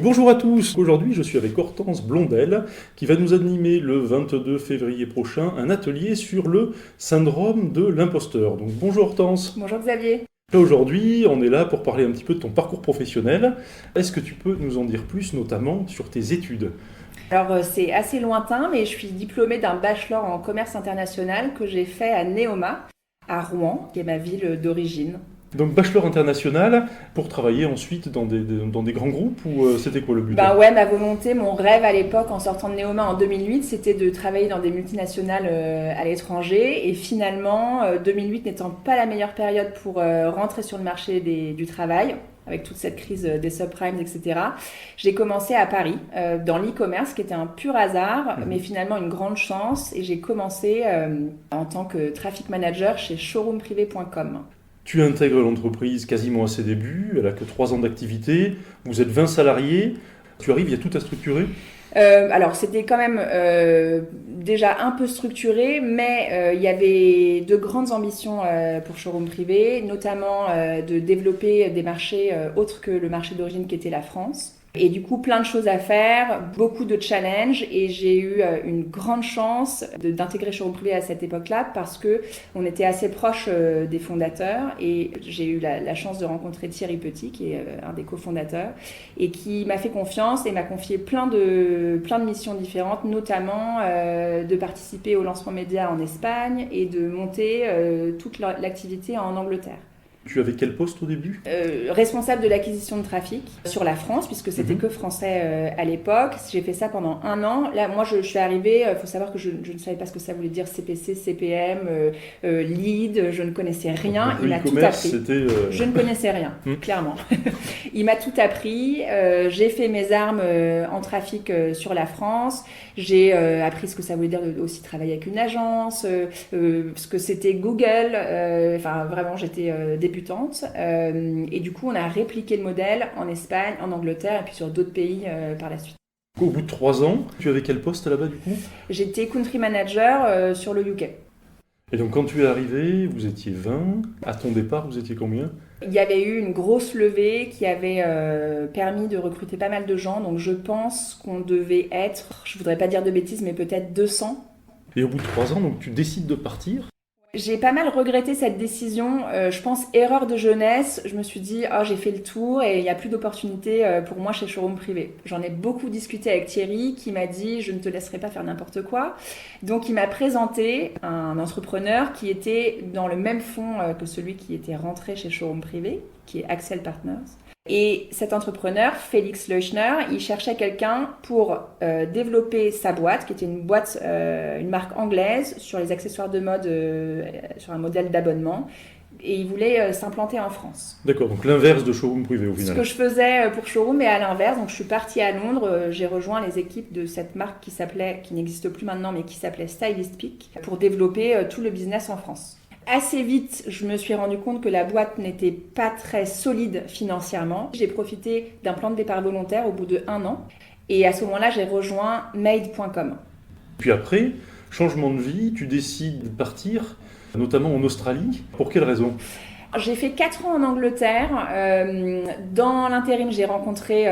Bonjour à tous, aujourd'hui je suis avec Hortense Blondel qui va nous animer le 22 février prochain un atelier sur le syndrome de l'imposteur. Donc bonjour Hortense. Bonjour Xavier. Là aujourd'hui on est là pour parler un petit peu de ton parcours professionnel. Est-ce que tu peux nous en dire plus notamment sur tes études ? Alors c'est assez lointain, mais je suis diplômée d'un bachelor en commerce international que j'ai fait à Neoma, à Rouen, qui est ma ville d'origine. Donc bachelor international pour travailler ensuite dans des grands groupes ou c'était quoi le but ? Ben ouais, ma volonté, mon rêve à l'époque en sortant de Neoma en 2008, c'était de travailler dans des multinationales à l'étranger. Et finalement, 2008 n'étant pas la meilleure période pour rentrer sur le marché du travail, avec toute cette crise des subprimes, etc. J'ai commencé à Paris, dans l'e-commerce, qui était un pur hasard, mais finalement une grande chance. Et j'ai commencé en tant que traffic manager chez showroomprivé.com. Tu intègres l'entreprise quasiment à ses débuts, elle a que 3 ans d'activité, vous êtes 20 salariés, tu arrives, il y a tout à structurer ? Alors c'était quand même déjà un peu structuré, mais il y avait de grandes ambitions pour Showroom Privé, notamment de développer des marchés autres que le marché d'origine qui était la France. Et du coup, plein de choses à faire, beaucoup de challenges, et j'ai eu une grande chance d'intégrer Showroom Privé à cette époque-là parce que on était assez proche des fondateurs, et j'ai eu la chance de rencontrer Thierry Petit, qui est un des cofondateurs, et qui m'a fait confiance et m'a confié plein de missions différentes, notamment de participer au lancement média en Espagne et de monter toute l'activité en Angleterre. Tu avais quel poste au début ? Responsable de l'acquisition de trafic sur la France, puisque c'était que français à l'époque. J'ai fait ça pendant 1 an. Là, moi, je suis arrivée, il faut savoir que je ne savais pas ce que ça voulait dire CPC, CPM, lead, je ne connaissais rien. Donc, il m'a tout appris. Je ne connaissais rien, clairement. Il m'a tout appris. J'ai fait mes armes en trafic sur la France. J'ai appris ce que ça voulait dire de aussi travailler avec une agence, ce que c'était Google. Enfin, vraiment, j'étais débutante. Et du coup, on a répliqué le modèle en Espagne, en Angleterre et puis sur d'autres pays par la suite. Au bout de 3 ans, tu avais quel poste là-bas du coup ? J'étais country manager sur le UK. Et donc quand tu es arrivé, vous étiez 20. À ton départ, vous étiez combien ? Il y avait eu une grosse levée qui avait permis de recruter pas mal de gens. Donc je pense qu'on devait être, je voudrais pas dire de bêtises, mais peut-être 200. Et au bout de 3 ans, donc tu décides de partir ? J'ai pas mal regretté cette décision. Je pense erreur de jeunesse. Je me suis dit, oh, j'ai fait le tour et il n'y a plus d'opportunités pour moi chez Showroom Privé. J'en ai beaucoup discuté avec Thierry qui m'a dit, je ne te laisserai pas faire n'importe quoi. Donc il m'a présenté un entrepreneur qui était dans le même fonds que celui qui était rentré chez Showroom Privé, qui est Axel Partners. Et cet entrepreneur, Félix Leuchner, il cherchait quelqu'un pour développer sa boîte, qui était une boîte, une marque anglaise, sur les accessoires de mode, sur un modèle d'abonnement. Et il voulait s'implanter en France. D'accord, donc l'inverse de Showroom Privé au final. Ce que je faisais pour Showroom, mais à l'inverse. Donc je suis partie à Londres, j'ai rejoint les équipes de cette marque qui n'existe plus maintenant, mais qui s'appelait Stylist Peak, pour développer tout le business en France. Assez vite, je me suis rendu compte que la boîte n'était pas très solide financièrement. J'ai profité d'un plan de départ volontaire au bout de 1 an. Et à ce moment-là, j'ai rejoint Made.com. Puis après, changement de vie, tu décides de partir, notamment en Australie. Pour quelle raison ? J'ai fait 4 ans en Angleterre. Dans l'intérim, j'ai rencontré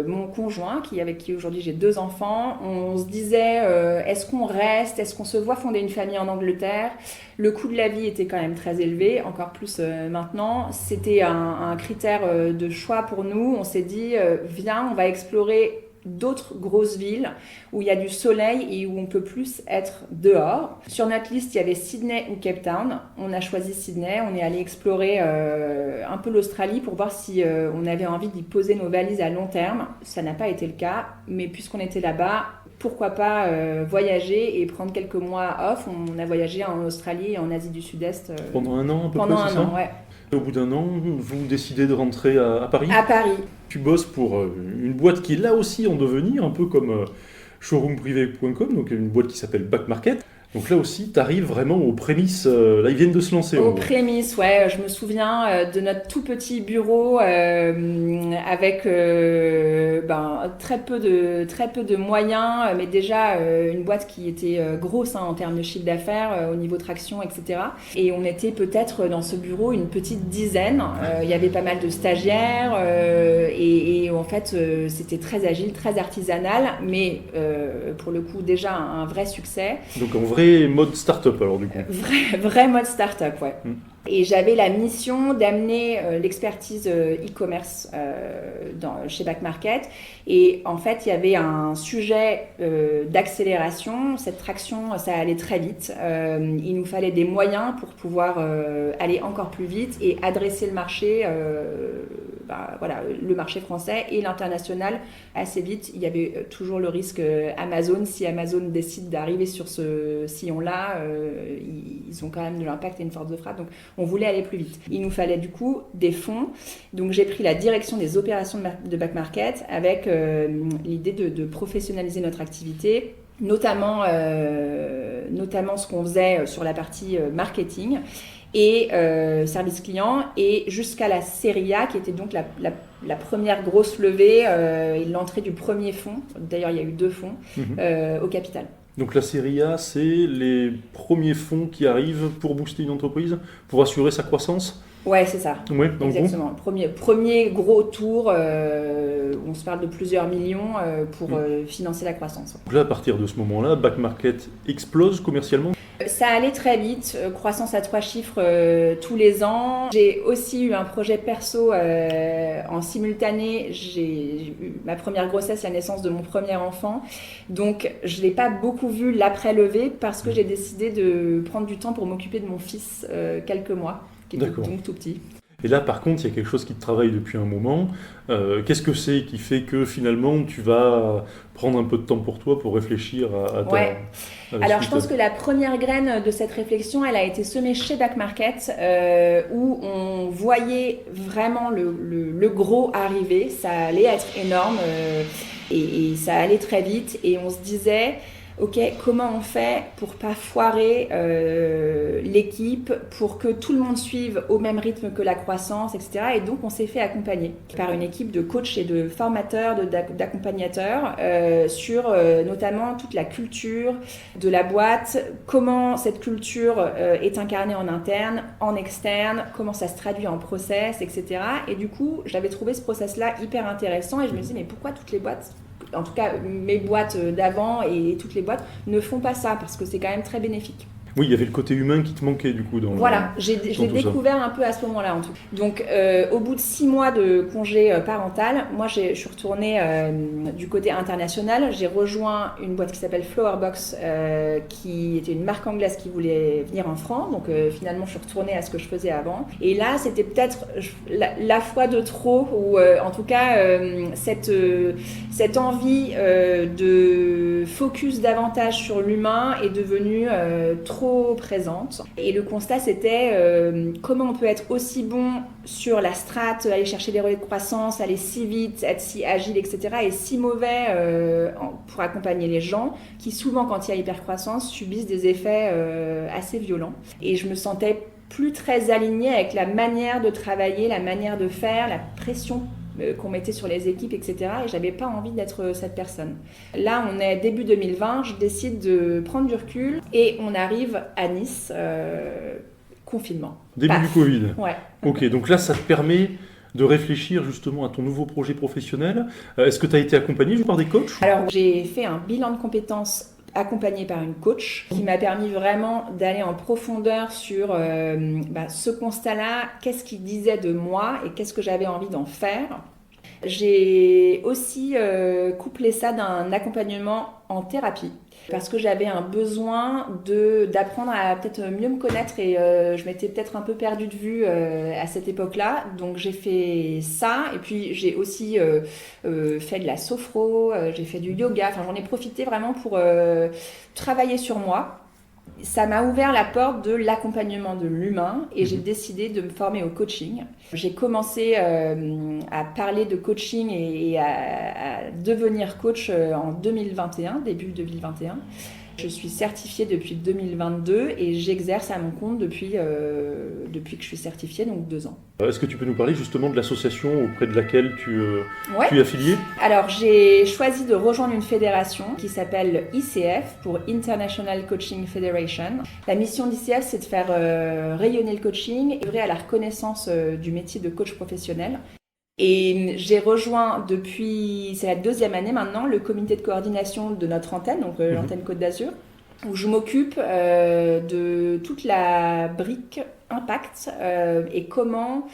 mon conjoint, avec qui aujourd'hui j'ai 2 enfants. On se disait, est-ce qu'on reste ? Est-ce qu'on se voit fonder une famille en Angleterre ? Le coût de la vie était quand même très élevé, encore plus maintenant. C'était un critère de choix pour nous. On s'est dit, viens, on va explorer d'autres grosses villes où il y a du soleil et où on peut plus être dehors. Sur notre liste, il y avait Sydney ou Cape Town. On a choisi Sydney. On est allé explorer un peu l'Australie pour voir si on avait envie d'y poser nos valises à long terme. Ça n'a pas été le cas, mais puisqu'on était là-bas, pourquoi pas voyager et prendre quelques mois off. On a voyagé en Australie et en Asie du Sud-Est. Pendant 1 an à peu près, pendant c'est un ça ? an, ouais. Au bout d'1 an, vous décidez de rentrer à Paris ? À Paris. Tu bosses pour une boîte qui est là aussi en devenir, un peu comme showroomprivé.com, donc une boîte qui s'appelle Back Market. Donc là aussi, tu arrives vraiment aux prémices. Là, ils viennent de se lancer. Aux prémices, ouais. Je me souviens de notre tout petit bureau avec très peu de moyens, mais déjà une boîte qui était grosse en termes de chiffre d'affaires, au niveau traction, etc. Et on était peut-être dans ce bureau une petite dizaine. Il y avait pas mal de stagiaires et en fait, c'était très agile, très artisanal, mais pour le coup, déjà un vrai succès. Donc en vrai mode start-up alors du coup. Vrai mode start-up, ouais. Et j'avais la mission d'amener l'expertise e-commerce chez Back Market. Et en fait, il y avait un sujet d'accélération. Cette traction, ça allait très vite. Il nous fallait des moyens pour pouvoir aller encore plus vite et adresser le marché, le marché français et l'international assez vite. Il y avait toujours le risque Amazon. Si Amazon décide d'arriver sur ce sillon-là, ils ont quand même de l'impact et une force de frappe. Donc, on voulait aller plus vite. Il nous fallait du coup des fonds. Donc j'ai pris la direction des opérations de Back Market avec l'idée de professionnaliser notre activité, notamment ce qu'on faisait sur la partie marketing et service client, et jusqu'à la série A qui était donc la première grosse levée et l'entrée du premier fonds. D'ailleurs, il y a eu 2 fonds au capital. Donc la série A, c'est les premiers fonds qui arrivent pour booster une entreprise, pour assurer sa croissance. Ouais, c'est ça. Ouais, exactement. Premier gros tour, on se parle de plusieurs millions pour financer la croissance. Donc là, à partir de ce moment-là, Back Market explose commercialement. Ça allait très vite, croissance à 3 chiffres tous les ans. J'ai aussi eu un projet perso en simultané. J'ai eu ma première grossesse, la naissance de mon premier enfant. Donc, je ne l'ai pas beaucoup vu l'après-levée parce que j'ai décidé de prendre du temps pour m'occuper de mon fils quelques mois, qui était donc tout petit. Et là, par contre, il y a quelque chose qui te travaille depuis un moment. Qu'est-ce que c'est qui fait que finalement, tu vas prendre un peu de temps pour toi pour réfléchir à ta... Ouais. Alors, je pense que la première graine de cette réflexion, elle a été semée chez Back Market, où on voyait vraiment le gros arriver. Ça allait être énorme et ça allait très vite. Et on se disait... Ok, comment on fait pour pas foirer l'équipe, pour que tout le monde suive au même rythme que la croissance, etc. Et donc, on s'est fait accompagner par une équipe de coachs et de formateurs, d'accompagnateurs sur notamment toute la culture de la boîte, comment cette culture est incarnée en interne, en externe, comment ça se traduit en process, etc. Et du coup, j'avais trouvé ce process-là hyper intéressant et je me disais, mais pourquoi toutes les boîtes, en tout cas mes boîtes d'avant et toutes les boîtes, ne font pas ça, parce que c'est quand même très bénéfique. Oui, il y avait le côté humain qui te manquait du coup. Voilà, je l'ai découvert un peu à ce moment-là en tout cas. Donc au bout de 6 mois de congé parental, moi je suis retournée du côté international. J'ai rejoint une boîte qui s'appelle Flowerbox, qui était une marque anglaise qui voulait venir en France. Donc finalement je suis retournée à ce que je faisais avant. Et là c'était peut-être la fois de trop, ou en tout cas cette envie de focus davantage sur l'humain est devenue trop présente. Et le constat, c'était comment on peut être aussi bon sur la strate, aller chercher des relais de croissance, aller si vite, être si agile, etc. et si mauvais pour accompagner les gens qui, souvent, quand il y a hypercroissance, subissent des effets assez violents. Et je me sentais plus très alignée avec la manière de travailler, la manière de faire, la pression qu'on mettait sur les équipes, etc. Et j'avais pas envie d'être cette personne. Là, on est début 2020, je décide de prendre du recul et on arrive à Nice, confinement. Début du Covid. Ouais. Ok, donc là, ça te permet de réfléchir justement à ton nouveau projet professionnel. Est-ce que tu as été accompagné par des coachs ? Alors, j'ai fait un bilan de compétences accompagnée par une coach qui m'a permis vraiment d'aller en profondeur sur ce constat-là, qu'est-ce qu'il disait de moi et qu'est-ce que j'avais envie d'en faire. J'ai aussi couplé ça d'un accompagnement en thérapie parce que j'avais un besoin d'apprendre à peut-être mieux me connaître et je m'étais peut-être un peu perdue de vue à cette époque-là. Donc j'ai fait ça et puis j'ai aussi fait de la sophro, j'ai fait du yoga. Enfin, j'en ai profité vraiment pour travailler sur moi. Ça m'a ouvert la porte de l'accompagnement de l'humain et j'ai décidé de me former au coaching. J'ai commencé à parler de coaching et à devenir coach en 2021, début 2021. Je suis certifiée depuis 2022 et j'exerce à mon compte depuis que je suis certifiée, donc 2 ans. Est-ce que tu peux nous parler justement de l'association auprès de laquelle tu Ouais. es affilié? Alors, j'ai choisi de rejoindre une fédération qui s'appelle ICF, pour International Coaching Federation. La mission d'ICF, c'est de faire rayonner le coaching et œuvrer à la reconnaissance du métier de coach professionnel. Et j'ai rejoint depuis, c'est la 2e année maintenant, le comité de coordination de notre antenne, donc l'antenne Côte d'Azur, où je m'occupe de toute la brique impact et comment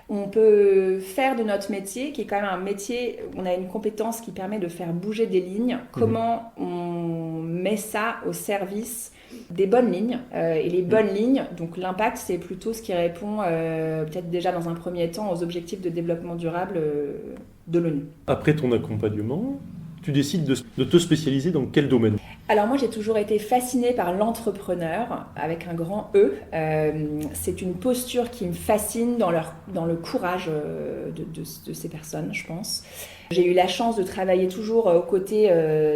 on peut faire de notre métier, qui est quand même un métier, on a une compétence qui permet de faire bouger des lignes, comment on met ça au service des bonnes lignes. Et les bonnes lignes, donc l'impact, c'est plutôt ce qui répond peut-être déjà dans un premier temps aux objectifs de développement durable de l'ONU. Après ton accompagnement, tu décides de te spécialiser dans quel domaine? Alors moi, j'ai toujours été fascinée par l'entrepreneur, avec un grand E. C'est une posture qui me fascine dans le courage de ces personnes, je pense. J'ai eu la chance de travailler toujours aux côtés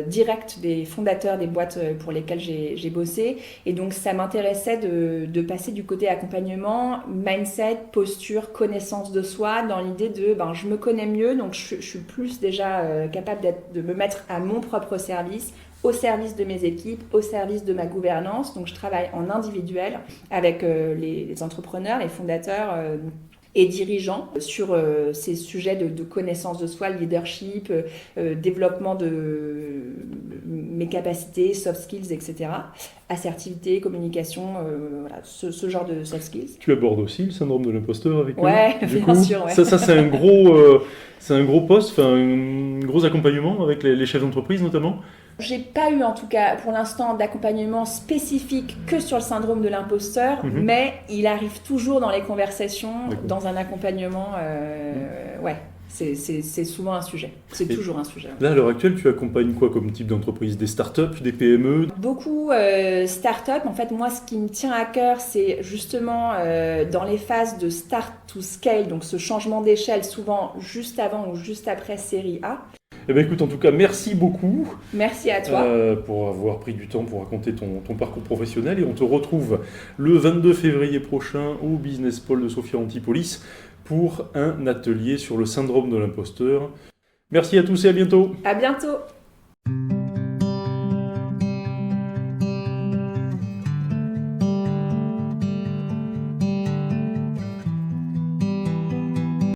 directs des fondateurs des boîtes pour lesquelles j'ai bossé. Et donc, ça m'intéressait de passer du côté accompagnement, mindset, posture, connaissance de soi, dans l'idée de je me connais mieux, donc je suis plus déjà capable de me mettre à mon propre service, au service de mes équipes, au service de ma gouvernance. Donc, je travaille en individuel avec les entrepreneurs, les fondateurs et dirigeants sur ces sujets de connaissance de soi, leadership, développement de mes capacités, soft skills, etc. Assertivité, communication, voilà, ce genre de soft skills. Tu abordes aussi le syndrome de l'imposteur avec eux? Ouais, bien sûr. Ouais. Ça c'est un gros poste, un gros accompagnement avec les chefs d'entreprise notamment. J'ai pas eu en tout cas pour l'instant d'accompagnement spécifique que sur le syndrome de l'imposteur, mais il arrive toujours dans les conversations, dans un accompagnement, ouais. C'est souvent un sujet, c'est toujours un sujet. Là, à l'heure actuelle, tu accompagnes quoi comme type d'entreprise? Des startups, des PME? Beaucoup startups. En fait, moi, ce qui me tient à cœur, c'est justement dans les phases de start to scale, donc ce changement d'échelle, souvent juste avant ou juste après série A. Eh bien, écoute, en tout cas, merci beaucoup. Merci à toi. Pour avoir pris du temps pour raconter ton parcours professionnel. Et on te retrouve le 22 février prochain au Business Pôle de Sophia Antipolis pour un atelier sur le syndrome de l'imposteur. Merci à tous et à bientôt. À bientôt.